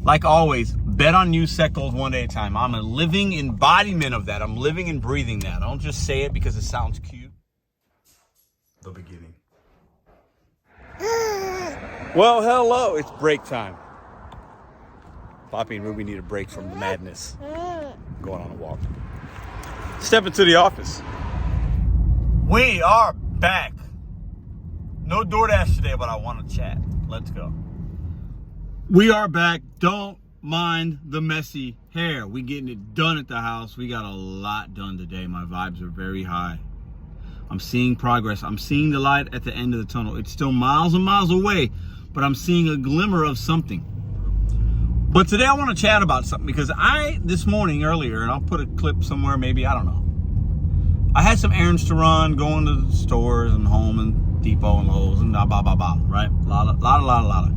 Like always, bet on you, set goals one day at a time. I'm a living embodiment of that. I'm living and breathing that. I don't just say it because it sounds cute. The beginning. Well, hello. It's break time. Poppy and Ruby need a break from the madness. Going on a walk. Step into the office. We are back. No Doordash today, but I want to chat. Let's go. We are back. Don't mind the messy hair. We getting it done at the house. We got a lot done today. My vibes are very high. I'm seeing progress. I'm seeing the light at the end of the tunnel. It's still miles and miles away, but I'm seeing a glimmer of something. But today I want to chat about something because this morning earlier, and I'll put a clip somewhere, maybe, I don't know. I had some errands to run, going to the stores and home and Depot and Lowe's and blah, blah, blah, blah, right? Lotta.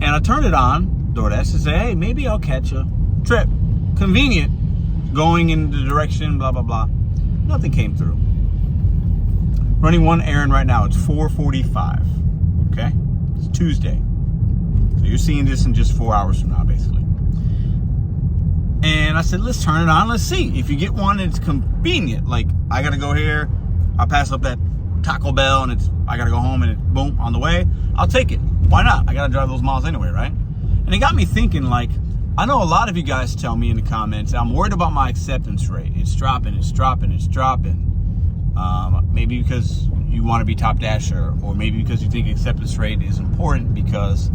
And I turned it on, Doordash, to say, hey, maybe I'll catch a trip. Convenient, going in the direction, blah, blah, blah. Nothing came through. Running one errand right now. It's 4:45, okay? It's Tuesday. So you're seeing this in just 4 hours from now, basically. And I said, let's turn it on. Let's see. If you get one that's convenient, like I got to go here, I pass up that Taco Bell, and I got to go home, and boom, on the way, I'll take it. Why not? I got to drive those miles anyway, right? And it got me thinking, like, I know a lot of you guys tell me in the comments, I'm worried about my acceptance rate. It's dropping. Maybe because you want to be top dasher, or maybe because you think acceptance rate is important because,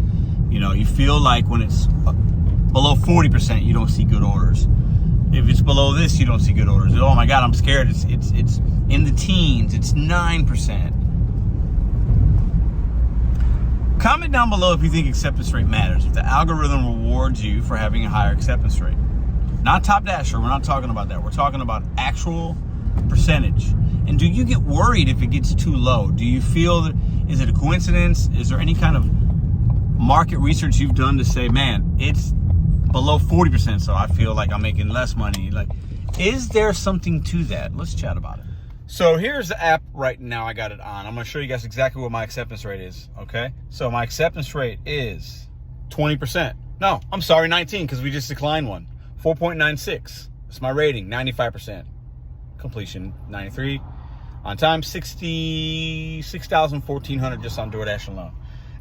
you know, you feel like when it's below 40%, you don't see good orders. If it's below this, you don't see good orders. Oh my God, I'm scared. It's in the teens. It's 9%. Comment down below if you think acceptance rate matters. If the algorithm rewards you for having a higher acceptance rate. Not top dasher. We're not talking about that. We're talking about actual percentage. And do you get worried if it gets too low? Do you feel that, is it a coincidence? Is there any kind of market research you've done to say, man, it's below 40%, so I feel like I'm making less money? Like, is there something to that? Let's chat about it. So here's the app right now. I got it on. I'm going to show you guys exactly what my acceptance rate is, okay? So my acceptance rate is 20%. No, I'm sorry, 19, because we just declined one. 4.96. That's my rating, 95%. Completion, 93. On time, 66,1400 just on Doordash alone.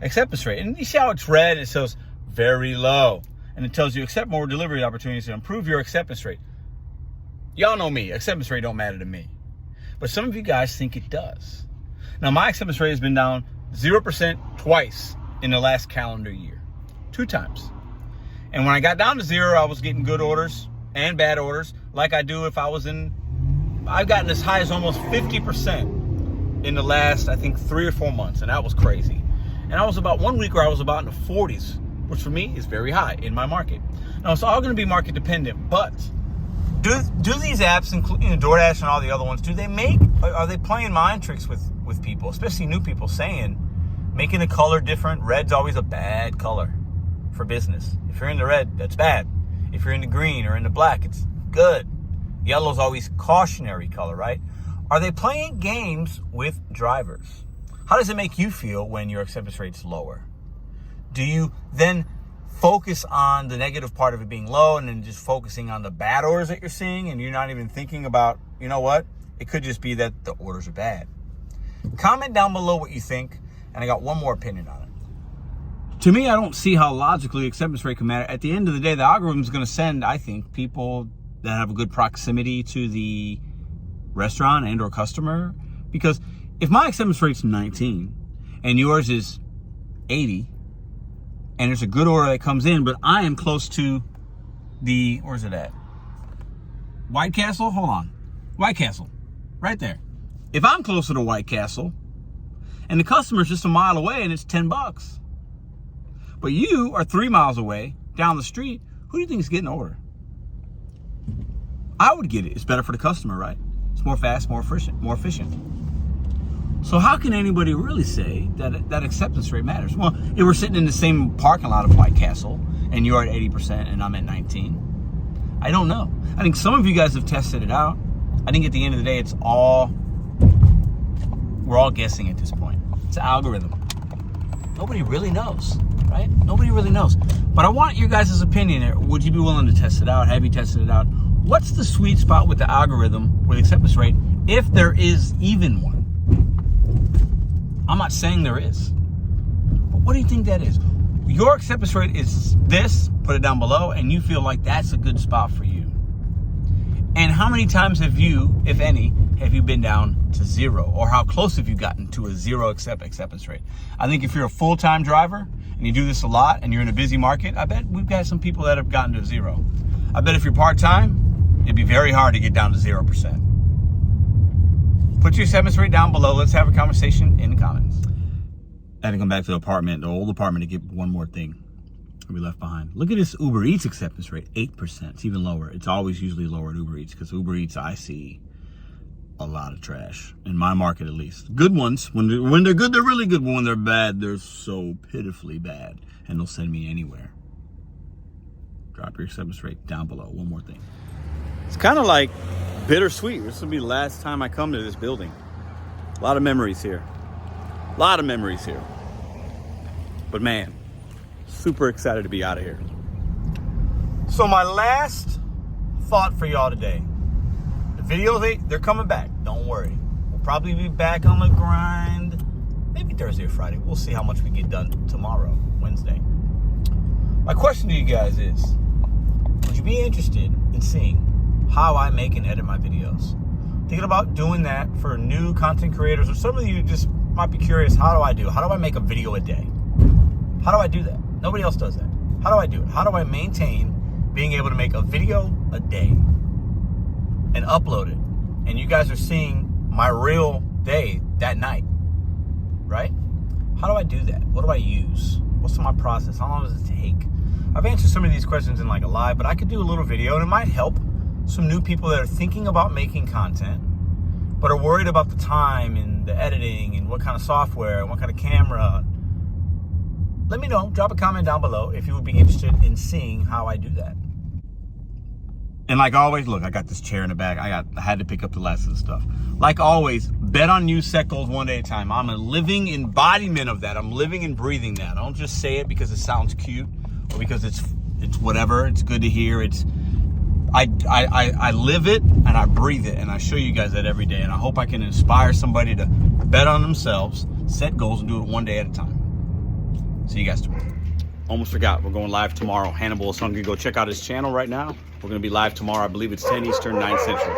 Acceptance rate. And you see how it's red? It says very low. And it tells you accept more delivery opportunities to improve your acceptance rate. Y'all know me. Acceptance rate don't matter to me. But some of you guys think it does. Now, my acceptance rate has been down 0% twice in the last calendar year. 2 times. And when I got down to 0, I was getting good orders and bad orders like I do if I was in... I've gotten as high as almost 50% in the last, I think, 3 or 4 months. And that was crazy. And I was about 1 week where I was about in the 40s, which for me is very high in my market. Now, it's all going to be market dependent, but do these apps, including Doordash and all the other ones, are they playing mind tricks with people, especially new people, saying, making the color different? Red's always a bad color for business. If you're in the red, that's bad. If you're in the green or in the black, it's good. Yellow's always cautionary color, right? Are they playing games with drivers? How does it make you feel when your acceptance rate's lower? Do you then focus on the negative part of it being low and then just focusing on the bad orders that you're seeing, and you're not even thinking about, you know what? It could just be that the orders are bad. Comment down below what you think, and I got one more opinion on it. To me, I don't see how logically acceptance rate can matter. At the end of the day, the algorithm is going to send, I think, people that have a good proximity to the restaurant and or customer. Because if my acceptance rate's 19 and yours is 80, and there's a good order that comes in, but I am close to the, where's it at? White Castle? Hold on. White Castle. Right there. If I'm closer to White Castle and the customer's just a mile away and it's $10, but you are 3 miles away down the street, who do you think is getting the order? I would get it. It's better for the customer, right? It's more fast, more efficient. So how can anybody really say that acceptance rate matters? Well, if we're sitting in the same parking lot of White Castle and you're at 80% and I'm at 19, I don't know. I think some of you guys have tested it out. I think at the end of the day, we're all guessing at this point. It's an algorithm. Nobody really knows, right? Nobody really knows. But I want you guys' opinion. Would you be willing to test it out? Have you tested it out? What's the sweet spot with the algorithm with acceptance rate, if there is even one? I'm not saying there is. But what do you think that is? Your acceptance rate is this, put it down below, and you feel like that's a good spot for you. And how many times have you, if any, have you been down to 0? Or how close have you gotten to a 0 acceptance rate? I think if you're a full-time driver and you do this a lot and you're in a busy market, I bet we've got some people that have gotten to 0. I bet if you're part-time, it'd be very hard to get down to 0%. Put your acceptance rate down below. Let's have a conversation in the comments. I had to come back to the apartment, the old apartment, to get one more thing we left behind. Look at this Uber Eats acceptance rate, 8%. It's even lower. It's always usually lower at Uber Eats, because Uber Eats, I see a lot of trash in my market, at least. Good ones, when they're good, they're really good. But when they're bad, they're so pitifully bad, and they'll send me anywhere. Drop your acceptance rate down below. One more thing. It's kind of like bittersweet. This will be the last time I come to this building. A lot of memories here. A lot of memories here. But man, super excited to be out of here. So my last thought for y'all today. The videos, they're coming back. Don't worry. We'll probably be back on the grind. Maybe Thursday or Friday. We'll see how much we get done tomorrow, Wednesday. My question to you guys is, would you be interested in seeing how I make and edit my videos? Thinking about doing that for new content creators, or some of you just might be curious, how do I make a video a day? How do I do that? Nobody else does that. How do I do it? How do I maintain being able to make a video a day and upload it? And you guys are seeing my real day that night, right? How do I do that? What do I use? What's my process? How long does it take? I've answered some of these questions in like a live, but I could do a little video, and it might help some new people that are thinking about making content, but are worried about the time and the editing and what kind of software and what kind of camera. Let me know. Drop a comment down below if you would be interested in seeing how I do that. And like always, look, I got this chair in the back. I had to pick up the last of the stuff. Like always, bet on you, set goals one day at a time. I'm a living embodiment of that. I'm living and breathing that. I don't just say it because it sounds cute or because it's whatever. It's good to hear. I live it and I breathe it, and I show you guys that every day. And I hope I can inspire somebody to bet on themselves, set goals, and do it one day at a time. See you guys tomorrow. Almost forgot, we're going live tomorrow. Hannibal is hungry. Go check out his channel right now. We're going to be live tomorrow. I believe it's 10 Eastern, 9 Central.